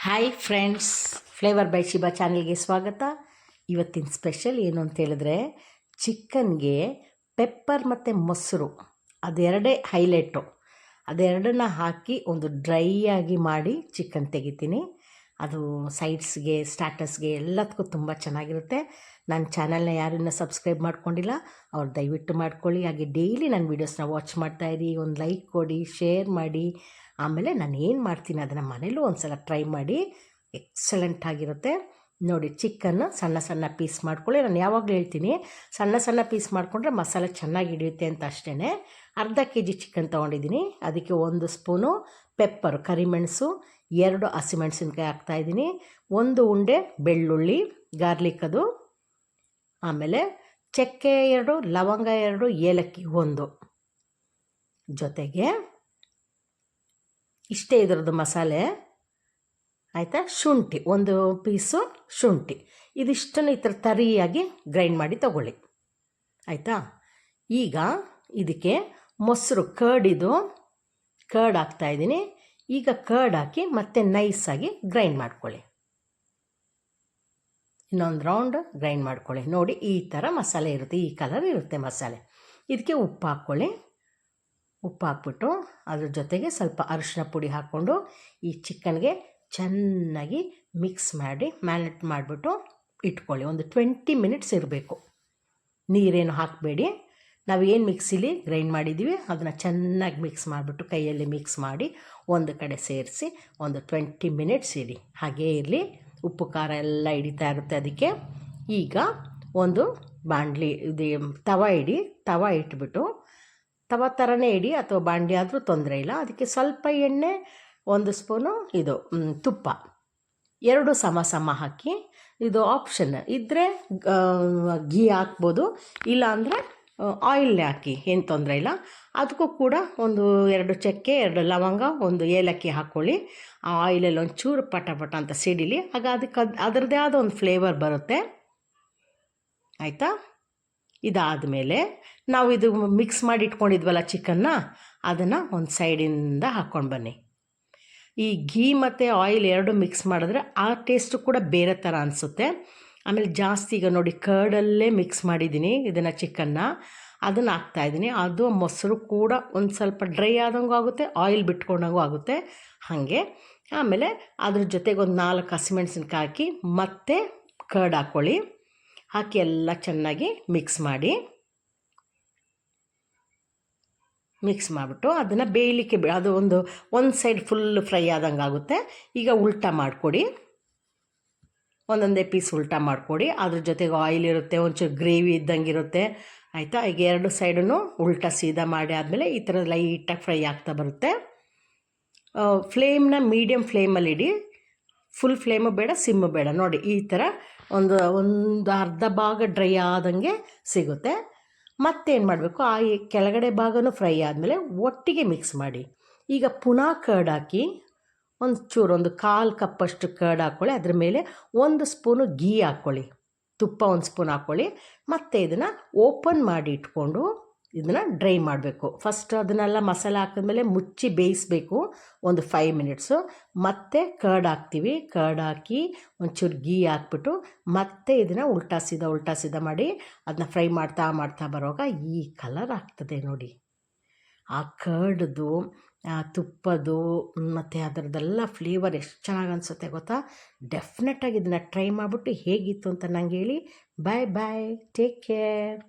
Hi friends, flavour by Shiba ಚಾನಲ್ಗೆ ಸ್ವಾಗತ. ಇವತ್ತಿನ ಸ್ಪೆಷಲ್ ಏನು ಅಂತ ಹೇಳಿದ್ರೆ ಚಿಕನ್ಗೆ ಪೆಪ್ಪರ್ ಮತ್ತು ಮೊಸರು ಅದೆರಡೇ ಹೈಲೈಟು. ಅದೆರಡನ್ನ ಹಾಕಿ ಒಂದು ಡ್ರೈ ಆಗಿ ಮಾಡಿ ಚಿಕನ್ ತೆಗಿತೀನಿ. ಅದು ಸೈಡ್ಸ್ಗೆ, ಸ್ಟಾರ್ಟರ್ಸ್ಗೆ ಎಲ್ಲದಕ್ಕೂ ತುಂಬ ಚೆನ್ನಾಗಿರುತ್ತೆ. ನನ್ನ ಚಾನಲ್ನ ಯಾರನ್ನ ಸಬ್ಸ್ಕ್ರೈಬ್ ಮಾಡ್ಕೊಂಡಿಲ್ಲ ಅವ್ರು ದಯವಿಟ್ಟು ಮಾಡ್ಕೊಳ್ಳಿ. ಹಾಗೆ ಡೈಲಿ ನನ್ನ ವೀಡಿಯೋಸ್ನ ವಾಚ್ ಮಾಡ್ತಾಯಿರಿ, ಒಂದು ಲೈಕ್ ಕೊಡಿ, ಶೇರ್ ಮಾಡಿ. ಆಮೇಲೆ ನಾನು ಏನು ಮಾಡ್ತೀನಿ ಅದನ್ನು ಮನೇಲೂ ಒಂದು ಸಲ ಟ್ರೈ ಮಾಡಿ. ಎಕ್ಸಲೆಂಟ್ ಆಗಿರುತ್ತೆ. ನೋಡಿ, ಚಿಕನ್ನು ಸಣ್ಣ ಸಣ್ಣ ಪೀಸ್ ಮಾಡ್ಕೊಳ್ಳಿ. ನಾನು ಯಾವಾಗಲೂ ಹೇಳ್ತೀನಿ ಸಣ್ಣ ಸಣ್ಣ ಪೀಸ್ ಮಾಡಿಕೊಂಡ್ರೆ ಮಸಾಲೆ ಚೆನ್ನಾಗಿ ಹಿಡಿಯುತ್ತೆ ಅಂತ ಅಷ್ಟೇ. ಅರ್ಧ kg ಚಿಕನ್ ತೊಗೊಂಡಿದ್ದೀನಿ. ಅದಕ್ಕೆ 1 ಸ್ಪೂನು ಪೆಪ್ಪರು, ಕರಿಮೆಣಸು, 2 ಹಸಿಮೆಣಸಿನ್ಕಾಯಿ ಹಾಕ್ತಾಯಿದ್ದೀನಿ, 1 ಉಂಡೆ ಬೆಳ್ಳುಳ್ಳಿ, ಗಾರ್ಲಿಕ್ ಅದು, ಆಮೇಲೆ ಚಕ್ಕೆ 2, ಲವಂಗ 2, ಏಲಕ್ಕಿ 1, ಜೊತೆಗೆ ಇಷ್ಟೇ ಇದರದ್ದು ಮಸಾಲೆ ಆಯಿತಾ. ಶುಂಠಿ 1 ಪೀಸು ಶುಂಠಿ. ಇದಿಷ್ಟನ್ನು ಈ ಥರ ತರಿಯಾಗಿ ಗ್ರೈಂಡ್ ಮಾಡಿ ತಗೊಳ್ಳಿ ಆಯಿತಾ. ಈಗ ಇದಕ್ಕೆ ಮೊಸರು ಕರ್ಡ್ ಹಾಕ್ತಾಯಿದ್ದೀನಿ. ಈಗ ಕರ್ಡ್ ಹಾಕಿ ಮತ್ತೆ ನೈಸಾಗಿ ಗ್ರೈಂಡ್ ಮಾಡ್ಕೊಳ್ಳಿ. ಇನ್ನೊಂದು ರೌಂಡ್ ಗ್ರೈಂಡ್ ಮಾಡ್ಕೊಳ್ಳಿ. ನೋಡಿ, ಈ ಥರ ಮಸಾಲೆ ಇರುತ್ತೆ, ಈ ಕಲರ್ ಇರುತ್ತೆ ಮಸಾಲೆ. ಇದಕ್ಕೆ ಉಪ್ಪು ಹಾಕ್ಕೊಳ್ಳಿ. ಉಪ್ಪು ಹಾಕ್ಬಿಟ್ಟು ಅದ್ರ ಜೊತೆಗೆ ಸ್ವಲ್ಪ ಅರಿಶಿನ ಪುಡಿ ಹಾಕ್ಕೊಂಡು ಈ ಚಿಕನ್ಗೆ ಚೆನ್ನಾಗಿ ಮಿಕ್ಸ್ ಮಾಡಿ ಮ್ಯಾರಿನೇಟ್ ಮಾಡಿಬಿಟ್ಟು ಇಟ್ಕೊಳ್ಳಿ. ಒಂದು 20 ಮಿನಿಟ್ಸ್ ಇರಬೇಕು. ನೀರೇನು ಹಾಕಬೇಡಿ. ನಾವು ಏನು ಮಿಕ್ಸಿಲಿ ಗ್ರೈಂಡ್ ಮಾಡಿದ್ದೀವಿ ಅದನ್ನು ಚೆನ್ನಾಗಿ ಮಿಕ್ಸ್ ಮಾಡಿಬಿಟ್ಟು ಕೈಯಲ್ಲಿ ಮಿಕ್ಸ್ ಮಾಡಿ ಒಂದು ಕಡೆ ಸೇರಿಸಿ ಒಂದು 20 ಮಿನಿಟ್ಸ್ ಇಡಿ. ಹಾಗೇ ಇರಲಿ. ಉಪ್ಪು ಖಾರ ಎಲ್ಲ ಹಿಡಿತಾ ಇರುತ್ತೆ ಅದಕ್ಕೆ. ಈಗ ಒಂದು ಬಾಣಲಿ ತವ ಇಟ್ಬಿಟ್ಟು, ತವ ಥರನೇ ಇಡಿ ಅಥವಾ ಬಾಣಲಿ ಆದರೂ ತೊಂದರೆ ಇಲ್ಲ. ಅದಕ್ಕೆ ಸ್ವಲ್ಪ ಎಣ್ಣೆ, 1 ಸ್ಪೂನು ತುಪ್ಪ, 2 ಸಮ ಹಾಕಿ. ಇದು ಆಪ್ಷನ್ ಇದ್ದರೆ ಘೀ ಹಾಕ್ಬೋದು, ಇಲ್ಲ ಅಂದರೆ ಆಯಿಲ್ನೇ ಹಾಕಿ, ಏನು ತೊಂದರೆ ಇಲ್ಲ. ಅದಕ್ಕೂ ಕೂಡ 2 ಚಕ್ಕೆ, 2 ಲವಂಗ, 1 ಏಲಕ್ಕಿ ಹಾಕ್ಕೊಳ್ಳಿ. ಆ ಆಯಿಲಲ್ಲಿ ಒಂಚೂರು ಪಟ ಅಂತ ಸಿಡಿಲಿ. ಆಗ ಅದಕ್ಕೆ ಅದರದ್ದೇ ಆದ ಒಂದು ಫ್ಲೇವರ್ ಬರುತ್ತೆ ಆಯಿತಾ. ಇದಾದಮೇಲೆ ನಾವು ಇದು ಮಿಕ್ಸ್ ಮಾಡಿ ಇಟ್ಕೊಂಡಿದ್ವಲ್ಲ ಚಿಕನ್ನ, ಅದನ್ನು ಒಂದು ಸೈಡಿಂದ ಹಾಕ್ಕೊಂಡು ಬನ್ನಿ. ಈ ಘೀ ಮತ್ತು ಆಯಿಲ್ 2 ಮಿಕ್ಸ್ ಮಾಡಿದ್ರೆ ಆ ಟೇಸ್ಟು ಕೂಡ ಬೇರೆ ಥರ ಅನಿಸುತ್ತೆ. ಆಮೇಲೆ ಜಾಸ್ತಿ ಈಗ ನೋಡಿ ಕರ್ಡಲ್ಲೇ ಮಿಕ್ಸ್ ಮಾಡಿದ್ದೀನಿ ಇದನ್ನು, ಚಿಕನ್ನ ಅದನ್ನು ಹಾಕ್ತಾಯಿದ್ದೀನಿ. ಅದು ಮೊಸರು ಕೂಡ ಒಂದು ಸ್ವಲ್ಪ ಡ್ರೈ ಆದಂಗೂ ಆಗುತ್ತೆ, ಆಯಿಲ್ ಬಿಟ್ಕೊಂಡಂಗೂ ಆಗುತ್ತೆ ಹಾಗೆ. ಆಮೇಲೆ ಅದ್ರ ಜೊತೆಗೆ ಒಂದು 4 ಹಸಿಮೆಣಸಿನ್ಕಾಯಿ ಹಾಕಿ ಮತ್ತೆ ಕರ್ಡ್ ಹಾಕ್ಕೊಳ್ಳಿ. ಹಾಕಿ ಎಲ್ಲ ಚೆನ್ನಾಗಿ ಮಿಕ್ಸ್ ಮಾಡಿಬಿಟ್ಟು ಅದನ್ನು ಬೇಯಲಿಕ್ಕೆ ಅದು ಒಂದು ಸೈಡ್ ಫುಲ್ ಫ್ರೈ ಆದಂಗೆ ಆಗುತ್ತೆ. ಈಗ ಉಲ್ಟಾ ಮಾಡಿಕೊಡಿ, ಒಂದೊಂದೇ ಪೀಸ್ ಉಲ್ಟಾ ಮಾಡಿಕೊಡಿ. ಅದ್ರ ಜೊತೆಗೆ ಆಯಿಲ್ ಇರುತ್ತೆ, ಒಂಚೂರು ಗ್ರೇವಿ ಇದ್ದಂಗೆ ಇರುತ್ತೆ ಆಯಿತಾ. ಈಗ 2 ಸೈಡನ್ನು ಉಲ್ಟಾ ಸೀದಾ ಮಾಡಿ ಆದಮೇಲೆ ಈ ಥರ ಲೈಟಾಗಿ ಫ್ರೈ ಆಗ್ತಾ ಬರುತ್ತೆ. ಫ್ಲೇಮ್ನ ಮೀಡಿಯಮ್ ಫ್ಲೇಮಲ್ಲಿ ಇಡಿ, ಫುಲ್ ಫ್ಲೇಮು ಬೇಡ, ಸಿಮ್ಮು ಬೇಡ. ನೋಡಿ, ಈ ಥರ ಒಂದು ಅರ್ಧ ಭಾಗ ಡ್ರೈ ಆದಂಗೆ ಸಿಗುತ್ತೆ. ಮತ್ತೇನು ಮಾಡಬೇಕು, ಆ ಕೆಳಗಡೆ ಭಾಗನೂ ಫ್ರೈ ಆದಮೇಲೆ ಒಟ್ಟಿಗೆ ಮಿಕ್ಸ್ ಮಾಡಿ. ಈಗ ಪುನಃ ಕರ್ಡ್ ಹಾಕಿ ಒಂದು 1/4 ಕಪ್ಪಷ್ಟು ಕರ್ಡ್ ಹಾಕ್ಕೊಳ್ಳಿ. ಅದ್ರ ಮೇಲೆ 1 ಸ್ಪೂನು ಘೀ ಹಾಕ್ಕೊಳ್ಳಿ, ತುಪ್ಪ 1 ಸ್ಪೂನ್ ಹಾಕ್ಕೊಳ್ಳಿ. ಮತ್ತು ಇದನ್ನು ಓಪನ್ ಮಾಡಿ ಇಟ್ಕೊಂಡು ಇದನ್ನು ಡ್ರೈ ಮಾಡಬೇಕು. ಫಸ್ಟ್ ಅದನ್ನೆಲ್ಲ ಮಸಾಲೆ ಹಾಕಿದ್ಮೇಲೆ ಮುಚ್ಚಿ ಬೇಯಿಸಬೇಕು ಒಂದು 5 ಮಿನಿಟ್ಸು. ಮತ್ತೆ ಕರ್ಡ್ ಹಾಕ್ತೀವಿ. ಕರ್ಡ್ ಹಾಕಿ ಒಂಚೂರು ಘೀ ಹಾಕ್ಬಿಟ್ಟು ಮತ್ತೆ ಇದನ್ನು ಉಲ್ಟಾ ಸೀದಾ ಮಾಡಿ ಅದನ್ನ ಫ್ರೈ ಮಾಡ್ತಾ ಬರುವಾಗ ಈ ಕಲರ್ ಆಗ್ತದೆ ನೋಡಿ. ಆ ಕರ್ಡ್ದು, ಆ ತುಪ್ಪದ್ದು ಮತ್ತು ಅದರದ್ದೆಲ್ಲ ಫ್ಲೇವರ್ ಎಷ್ಟು ಚೆನ್ನಾಗಿ ಅನಿಸುತ್ತೆ ಗೊತ್ತಾ. ಡೆಫಿನೆಟಾಗಿ ಇದನ್ನು ಟ್ರೈ ಮಾಡಿಬಿಟ್ಟು ಹೇಗಿತ್ತು ಅಂತ ನಂಗೆ ಹೇಳಿ. ಬಾಯ್, ಟೇಕ್ ಕೇರ್.